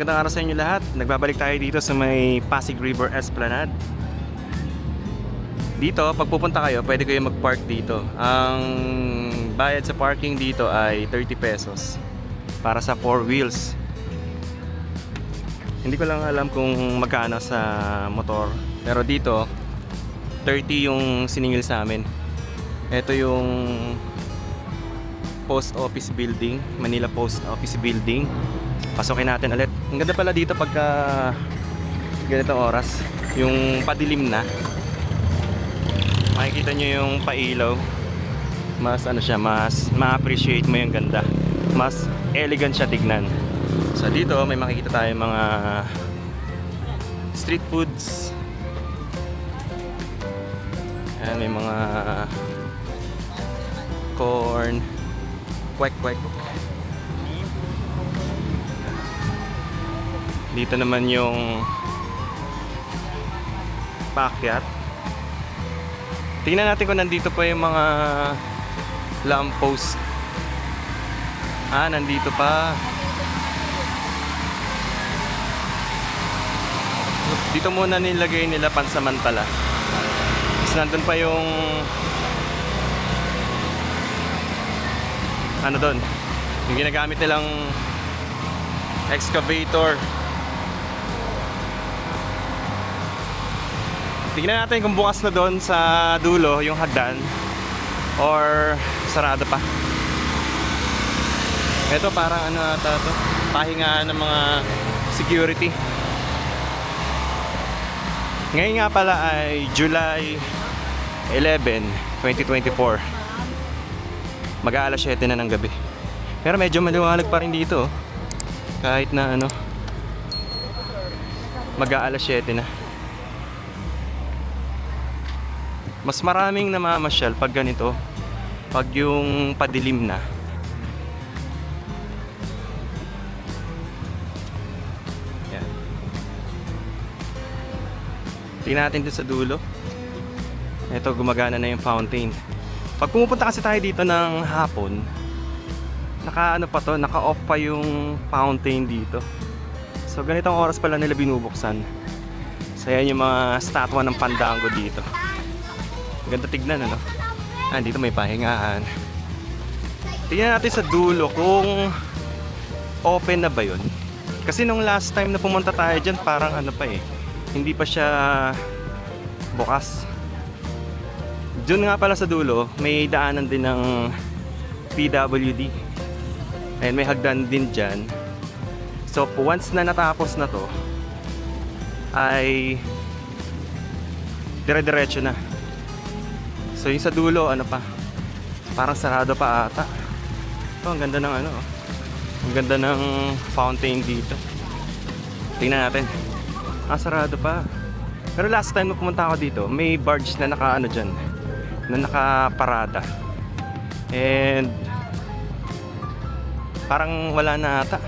magandang araw sa inyo lahat. Nagbabalik tayo dito sa may Pasig River Esplanade. Dito, pag pupunta kayo, pwede kayo mag-park dito. Ang bayad sa parking dito ay 30 pesos para sa 4 wheels. Hindi ko lang alam kung magkano sa motor, pero dito 30 yung siningil sa amin. Ito yung Post Office Building, Manila Post Office Building. Pasokin natin ulit. Ang ganda pala dito pagka ganitong oras, yung padilim na. Makikita nyo yung pailaw. Mas ano siya, mas ma-appreciate mo yung ganda. Mas elegant siya tignan. So dito may makikita tayo mga street foods. Ayan, may mga corn, kwek-kwek. Dito naman yung paakyat. Tingnan natin kung nandito pa yung mga lamppost. Nandito pa. Dito muna nilagay nila pansamantala. Tapos nandun pa yung ano doon, yung ginagamit nilang excavator. Tignan natin kung bukas na doon sa dulo yung hagdan or sarado pa. Ito parang ano ata to, pahingaan ng mga security. Ngayon nga pala ay July 11, 2024. Mag-aalas 7 na ng gabi. Pero medyo maliwanag pa rin dito. Kahit na ano, mag-aalas 7 na. Mas maraming namamasyal pag ganito, pag yung padilim na. Yan. Tingnan natin dito sa dulo. Ito, gumagana na yung fountain. Pag pumupunta kasi tayo dito ng hapon, naka-off pa yung fountain dito. So ganitong oras pala nila binubuksan. So yan yung mga statwa ng Pandango dito. Ganda tignan, ano? Dito may pahingaan. Tingnan natin sa dulo kung open na ba yun. Kasi nung last time na pumunta tayo dyan, parang ano pa eh, hindi pa siya bukas. Diyan nga pala sa dulo, may daanan din ng PWD. And may hagdan din dyan. So once na natapos na to, ay dire-diretso na. So yung sa dulo, ano pa, parang sarado pa ata. Ito, ang ganda ng ano, ang ganda ng fountain dito. Tingnan natin. Sarado pa. Pero last time na pumunta ako dito, may barge na naka ano dyan, na nakaparada. And parang wala na ata.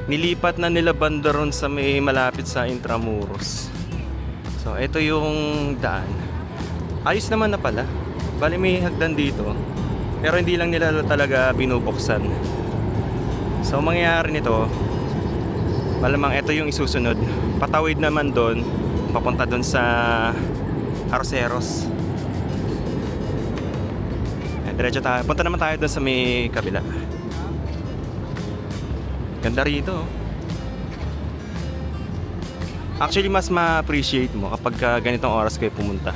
Nilipat na nila banda ron sa may malapit sa Intramuros. So ito yung daan. Ayos naman na pala. Bali may hagdan dito, pero hindi lang nila talaga binubuksan. So mangyayari nito, malamang ito yung isusunod. Patawid naman doon, papunta doon sa Arceros. Diretso tayo. Punta naman tayo doon sa may kabila. Ganda rito. Actually, mas ma-appreciate mo kapag ganitong oras kayo pumunta.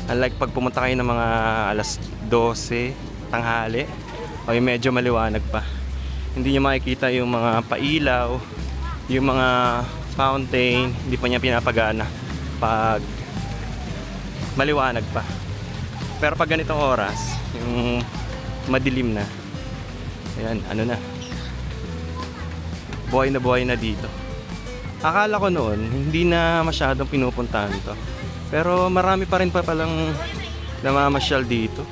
Unlike pag pumunta kayo ng mga alas 12, tanghali, o yung medyo maliwanag pa. Hindi nyo makikita yung mga pailaw, yung mga fountain, hindi pa niya pinapagana pag maliwanag pa. Pero pag ganitong oras, yung madilim na, ayan, ano na, buhay na dito. Akala ko noon, hindi na masyadong pinupuntahan to. Pero marami pa rin palang namamasyal dito.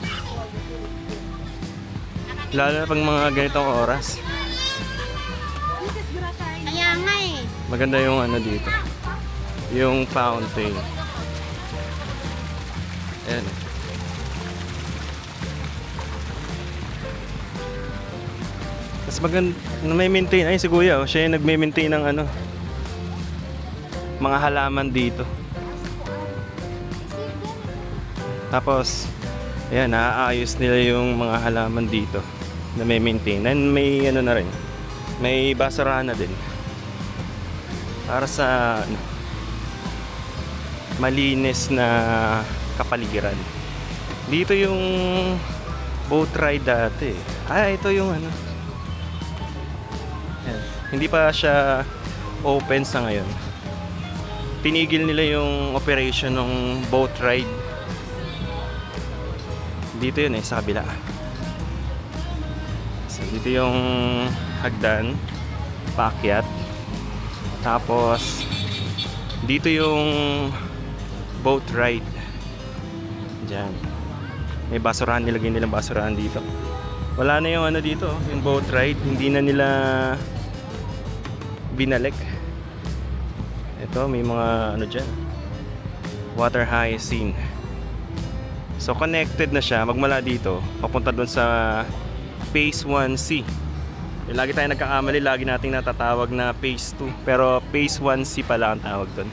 Lalo na pang mga ganitong oras. Kaya nga eh. Maganda yung ano dito, yung fountain. Ayan. Mas maganda, may maintain, ay si Kuya, siya yung nagme-maintain ng ano, mga halaman dito. Tapos, ayan, naaayos nila yung mga halaman dito na may maintain. And may ano na rin, may basurahan na din. Para sa ano, malinis na kapaligiran. Dito yung boat ride dati. Ito yung ano. Ayan. Hindi pa siya open sa ngayon. Tinigil nila yung operation ng boat ride. Dito yun sa kabila. So dito yung hagdan, paakyat. Tapos dito yung boat ride. Diyan. May basurahan, nilagay nilang basurahan dito. Wala na yung ano dito, yung boat ride. Hindi na nila binalik. Ito, may mga ano dyan, water hyacinth. So connected na siya, magmula dito papunta doon sa Phase 1C. Lagi tayo nagkakamali, lagi nating natatawag na Phase 2, pero Phase 1C pala ang tawag doon.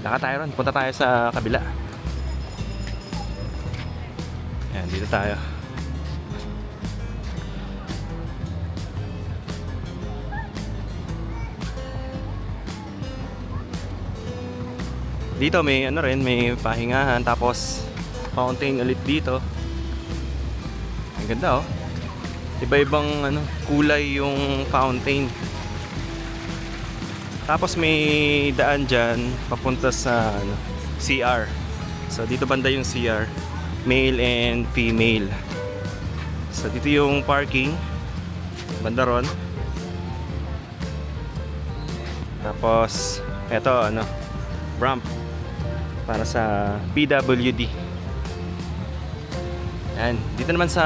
Lakad tayo ron, punta tayo sa kabila. Ayan, dito tayo. Dito may ano rin, may pahingahan, tapos fountain ulit dito. Ang ganda oh. Iba-ibang ano, kulay yung fountain. Tapos may daan dyan papunta sa ano, CR. So dito banda yung CR, male and female. So dito yung parking, banda ron. Tapos eto ano, ramp para sa PWD. Yan, dito naman sa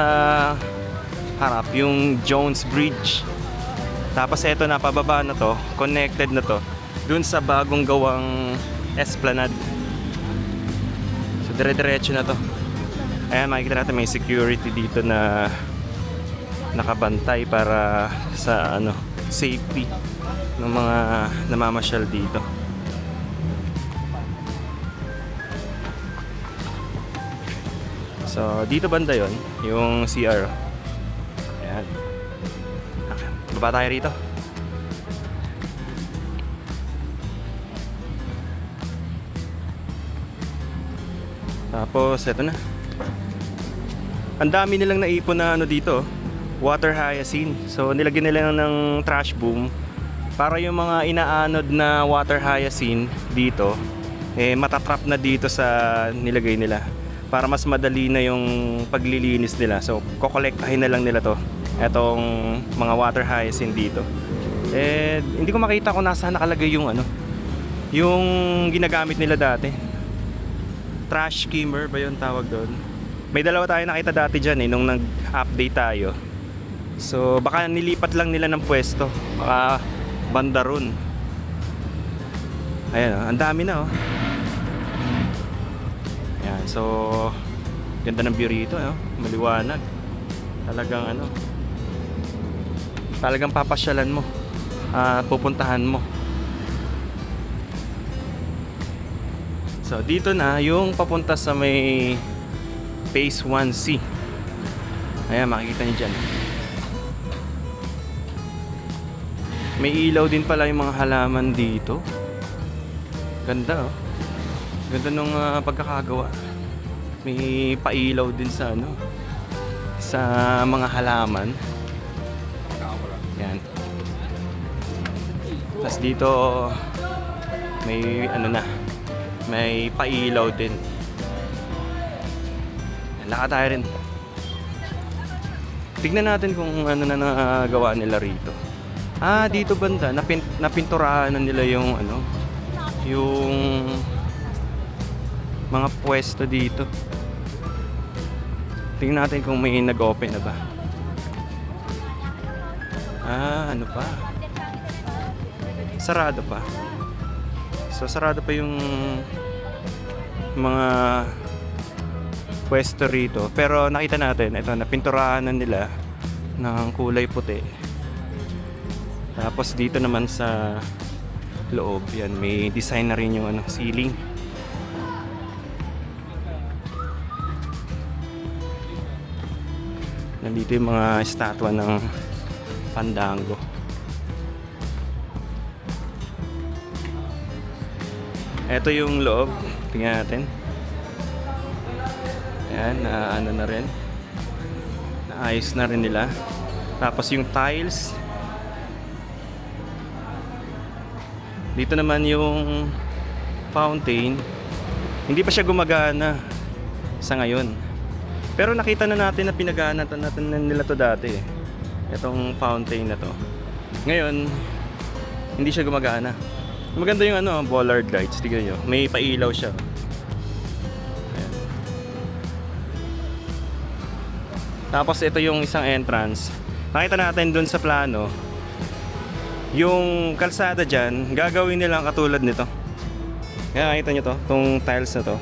harap yung Jones Bridge. Tapos eto na, pababa na to, connected na to dun sa bagong gawang Esplanade. So dire-diretso na to. Ayan, makikita natin may security dito na nakabantay para sa ano, safety ng mga namamasyal dito. So dito banda yon, yung CR. Ayan. Baba tayo rito. Tapos eto na. Ang dami nilang naipon na ano dito, water hyacinth. So nilagyan nila ng trash boom para yung mga inaanod na water hyacinth dito matatrap na dito sa nilagay nila, para mas madali na yung paglilinis nila. So kokolektahin na lang nila to, etong mga water hyacinth dito. Hindi ko makita kung nasaan nakalagay yung ano, yung ginagamit nila dati. Trash skimmer ba yung tawag doon? May dalawa tayo nakita dati dyan nung nag-update tayo. So baka nilipat lang nila ng pwesto, baka banda ron. Ayan ang dami na oh. Ayan, so ganda ng view rito, maliwanag. Talagang ano, talagang papasyalan mo, pupuntahan mo. So dito na yung papunta sa may Phase 1C. Ayan, makikita niyo dyan. May ilaw din pala yung mga halaman dito. Ganda oh. Ganda nung pagkakagawa. May pailaw din sa ano, sa mga halaman. Yan. Tapos dito may ano na, may pailaw din. Lakad tayo rin. Tignan natin kung ano na nagawa nila rito. Dito banda napinturahan na nila yung ano, yung mga pwesto dito. Tingnan natin kung may nag-open na ba. Ano pa? Sarado pa. So sarado pa yung mga pwesto rito. Pero nakita natin, ito, napinturahan na nila ng kulay puti. Tapos dito naman sa loob. Yan, may design na rin yung ano, ceiling. Nandito yung mga estatwa ng Fandango. Ito yung loob. Tingnan natin. Ayan, ano na rin. Naayos na rin nila. Tapos yung tiles. Dito naman yung fountain. Hindi pa siya gumagana sa ngayon. Pero nakita na natin na pinagana natin nila to dati. Itong fountain na to. Ngayon, hindi siya gumagana. Maganda yung ano, bollard lights. Tignan nyo. May pailaw siya. Ayan. Tapos ito yung isang entrance. Nakita natin dun sa plano. Yung kalsada dyan, gagawin nilang katulad nito. Kaya nakita nyo to, itong tiles na to.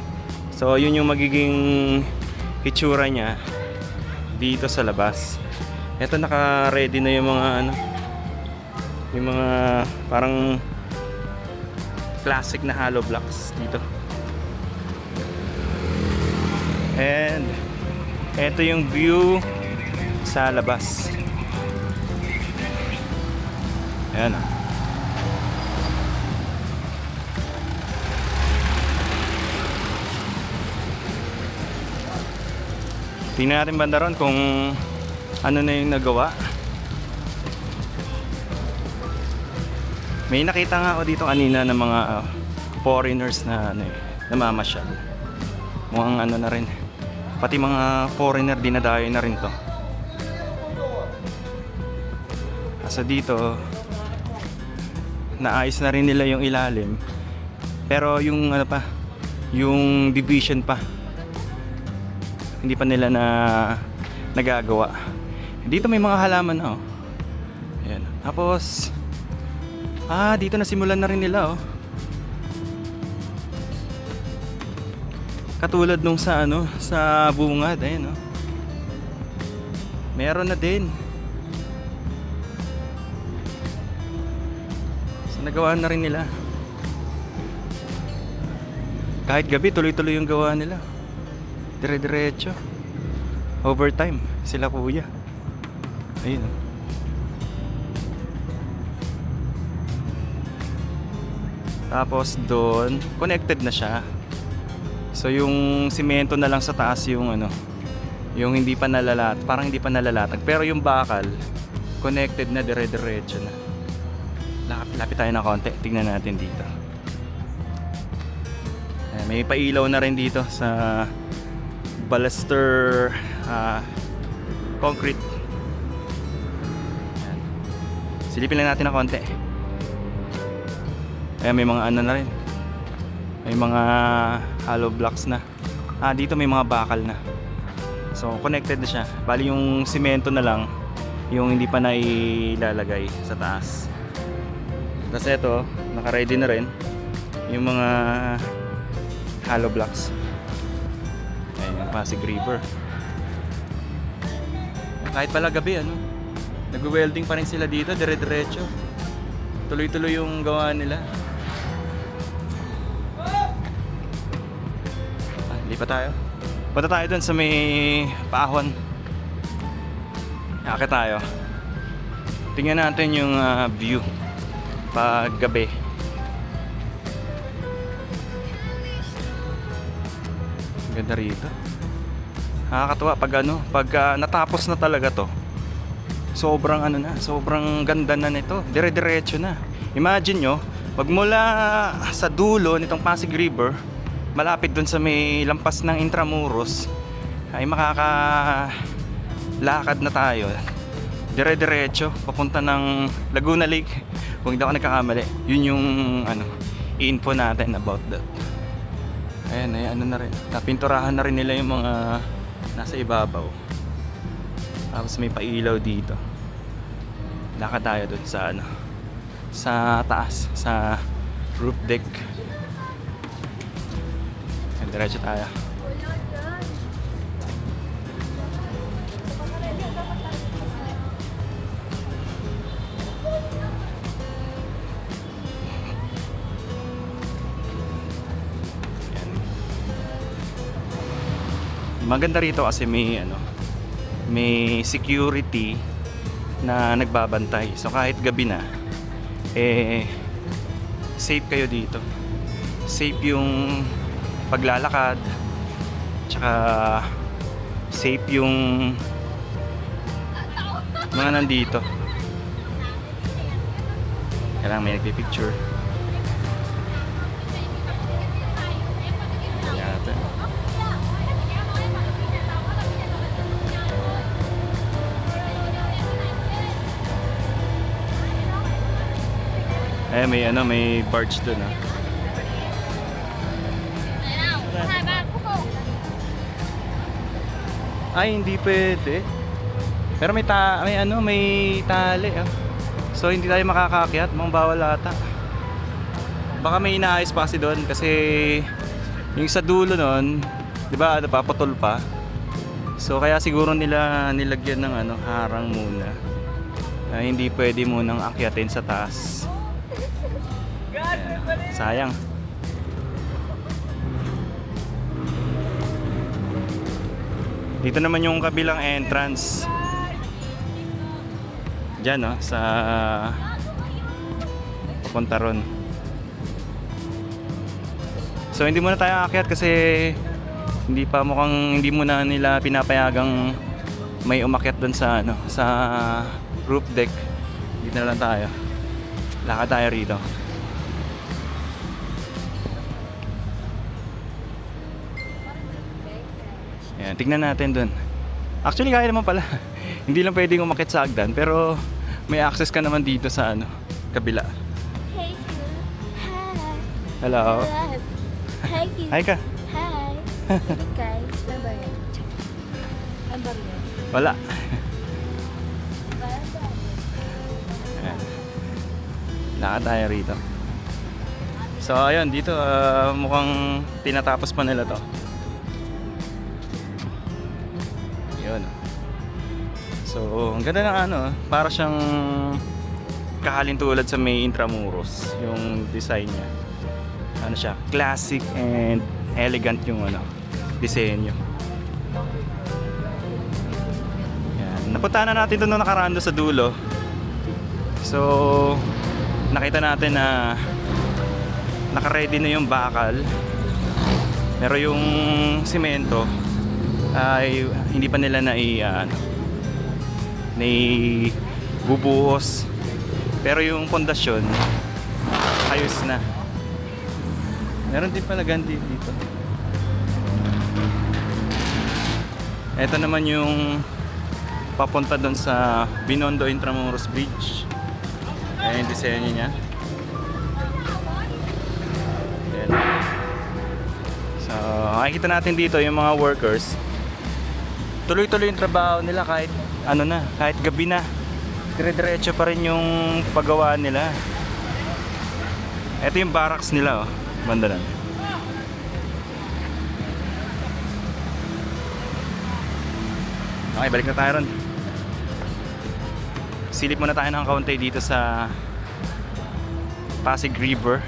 So yun yung magiging itsura niya dito sa labas. Ito naka-ready na yung mga ano, yung mga parang classic na hollow blocks dito. And ito yung view sa labas. Ayan. Tingnan natin banda ron kung ano na yung nagawa. May nakita nga ako dito kanina ng mga foreigners na ano namamasyal. Mukhang ano na rin. Pati mga foreigner dinadayo na rin to. So dito naayos na rin nila yung ilalim. Pero yung ano pa, yung division pa. Hindi pa nila na nagagawa. Dito may mga halaman na oh. Ayan. Tapos dito na simulan na rin nila oh. Katulad nung sa ano, sa bungad, ayan oh. Meron na din. So nagawa na rin nila. Kahit gabi tuloy-tuloy yung gawa nila. Dire-diretso. Overtime sila kuya. Ayun. Tapos doon connected na siya. So yung simento na lang sa taas yung ano, yung hindi pa nalalat, parang hindi pa nalalatag. Pero yung bakal connected na dire-diretso na. Lapit tayo na konti. Tingnan natin dito. May pailaw na rin dito sa baluster concrete. Ayan. Silipin lang natin na konti. Ayan, may mga ano na rin. May mga hollow blocks na. Dito may mga bakal na. So connected na siya. Bali yung simento na lang yung hindi pa nailalagay sa taas. Tapos ito, naka-ready na rin yung mga hollow blocks. Ayan yung Pasig River. Kahit pala gabi ano, nag-welding pa rin sila dito, dire-diretso. Tuloy-tuloy yung gawa nila. Lipat tayo. Punta tayo dun sa may paahon. Akit tayo. Tingnan natin yung view pag gabi. Ganda rito. Nakakatuwa pag ano, pag natapos na talaga to. Sobrang ano na, sobrang ganda na nito. Dire-diretso na. Imagine nyo, pag mula sa dulo nitong Pasig River, malapit dun sa may lampas ng Intramuros, ay makakalakad na tayo. Dire-diretso papunta ng Laguna Lake. Kung hindi ako nagkakamali, yun yung ano, info natin about that. Ayan, ay ano na rin. Napinturahan na rin nila yung mga nasa ibabaw. Tapos may pailaw dito. Lakad tayo dun sa ano, sa taas, sa roof deck. Ayan, diretso tayo. Maganda rito kasi may ano, may security na nagbabantay. So kahit gabi na, eh safe kayo dito. Safe yung paglalakad, tsaka safe yung mga nandito. Kailangan may nagpipicture. Yata. Eh, may ano, may barge dun ah. Ay, hindi pwede. Pero may ano, may tali ah. So hindi tayo makakaakyat, mga bawal ata. Baka may inaayos pa kasi doon kasi yung sa dulo noon, 'di ba, ano pa, putol pa. So kaya siguro nila nilagyan ng ano, harang muna. Hindi pwede munang akyatin sa taas. Sayang. Dito naman yung kabilang entrance. Diyan no, sa papunta ron. So hindi muna tayo aakyat kasi hindi muna nila pinapayagang may umakyat doon sa ano, sa roof deck. Dito na lang tayo. Lakad tayo rito. Ayan, tignan natin doon. Actually kaya naman pala. Hindi lang pwedeng umakyat sa hagdan pero may access ka naman dito sa ano, kabila. Hey, hi. Hello. Hi, Hi ka. Hi. Guys, bye-bye. Bye-bye. Wala. Bye-bye. Ayan. Lakad tayo rito. So ayun, dito mukhang tinatapos pa nila to. Yun. So, ang ganda ng ano, para siyang kahalintulad sa may Intramuros, yung design niya. Ano siya, classic and elegant yung ano, disenyo. Yan. Napuntahan na natin doon nung nakaraan doon sa dulo. So, nakita natin na naka-ready na yung bakal. Pero yung simento ay hindi pa nila bubuhos. Pero yung pundasyon ayos na. Meron din pala ganti dito. Ito naman yung papunta doon sa Binondo Intramuros Bridge. Ayan yung disenyo niya. Ayan. So makikita natin dito yung mga workers. Tuloy-tuloy yung trabaho nila kahit ano na, kahit gabi na. Dire-diretso pa rin yung paggawa nila. Ito yung barracks nila, oh. Banda lang. Okay, balik na tayo ron. Silip muna tayo ng kaunti dito sa Pasig River.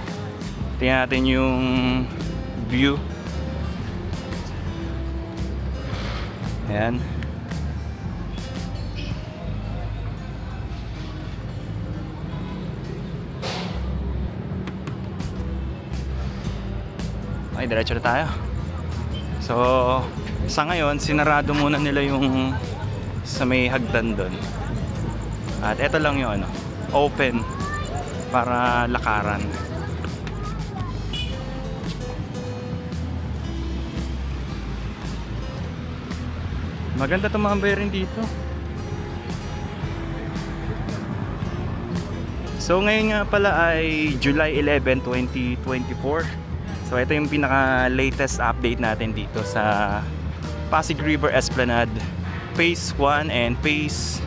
Tingnan natin yung view. Ayan. Okay, diretso na tayo. So, sa ngayon, sinarado muna nila yung sa may hagdan doon. At eto lang yung ano, open para lakaran. Maganda itong mga bayarin dito. So ngayon nga pala ay July 11, 2024. So ito yung pinaka latest update natin dito sa Pasig River Esplanade Phase 1 and Phase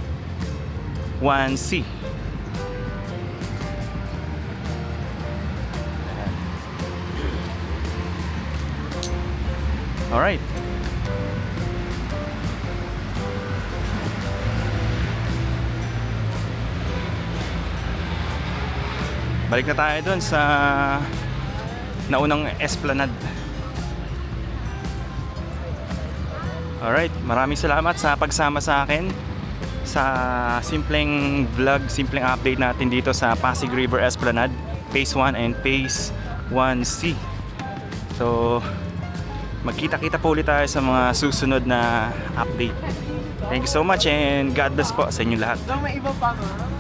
1C. Alright. Balik na tayo dun sa naunang Esplanade. Alright, maraming salamat sa pagsama sa akin sa simpleng vlog, simpleng update natin dito sa Pasig River Esplanade, Phase 1 and Phase 1C. So, magkita-kita po ulit tayo sa mga susunod na update. Thank you so much and God bless po sa inyo lahat. So, may iba pa nga.